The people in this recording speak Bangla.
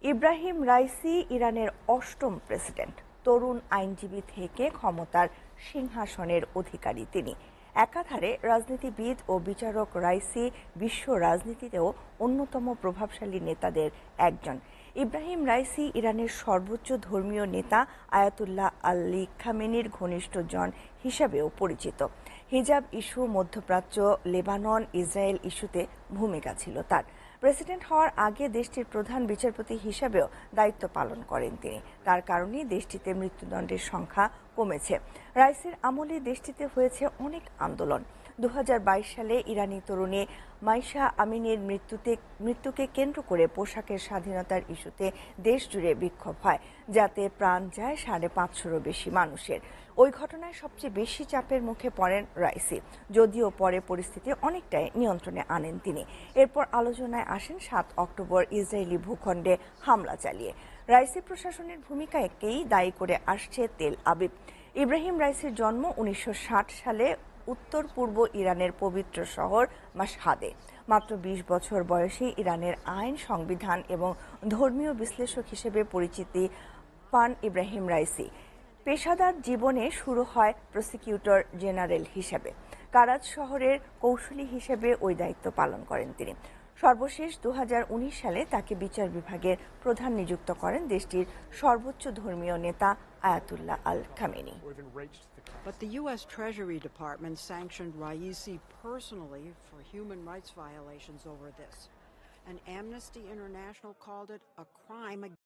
ইব্রাহিম রাইসি ইরানের অষ্টম প্রেসিডেন্ট। তরুণ আইনজীবী থেকে ক্ষমতার সিংহাসনের অধিকারী তিনি। একাধারে রাজনীতিবিদ ও বিচারক, রাইসি বিশ্ব রাজনীতিতেও অন্যতম প্রভাবশালী নেতাদের একজন। ইব্রাহিম রাইসি ইরানের সর্বোচ্চ ধর্মীয় নেতা আয়াতুল্লাহ আলী খামেনির ঘনিষ্ঠজন হিসাবেও পরিচিত। হিজাব ইস্যু, মধ্যপ্রাচ্য, লেবানন, ইসরায়েল ইস্যুতে ভূমিকা ছিল তার। প্রেসিডেন্ট হওয়ার আগে দেশটির প্রধান বিচারপতি হিসাবেও দায়িত্ব পালন করেন তিনি। তার কারণেই দেশটিতে মৃত্যুদণ্ডের সংখ্যা কমেছে। রাইসির আমলে দেশটিতে হয়েছে অনেক আন্দোলন। 2022 সালে ইরানি তরুণী মাইশা আমিনের মৃত্যুকে কেন্দ্র করে পোশাকের স্বাধীনতার ইস্যুতে দেশ জুড়ে বিক্ষোভ হয়, যাতে প্রাণ যায় 550-রও বেশি মানুষের। ওই ঘটনায় সবচেয়ে বেশি চাপের মুখে পড়েন রাইসি, যদিও পরে পরিস্থিতি অনেকটাই নিয়ন্ত্রণে আনেন তিনি। এরপর আলোচনায় আসেন 7 অক্টোবর ইসরায়েলি ভূখণ্ডে হামলা চালিয়ে। রাইসি প্রশাসনের ভূমিকাকেই দায়ী করে আসছে তেল আবিব। ইব্রাহিম রাইসির জন্ম 1960 সালে উত্তর পূর্ব ইরানের পবিত্র শহর মাশহাদে। মাত্র 20 বছর বয়সে ইরানের আইন, সংবিধান এবং ধর্মীয় বিশ্লেষক হিসেবে পরিচিতি পান ইব্রাহিম রাইসি। পেশাদার জীবনে শুরু হয় প্রসিকিউটর জেনারেল হিসেবে। কারাজ শহরের কৌশলী হিসেবে ওই দায়িত্ব পালন করেন তিনি। সর্বশেষ 2019 সালে তাকে বিচার বিভাগের প্রধান নিযুক্ত করেন দেশটির সর্বোচ্চ ধর্মীয় নেতা Ayatollah Al Khamenei. But the U.S. Treasury Department sanctioned Raisi personally for human rights violations over this. And Amnesty International called it a crime against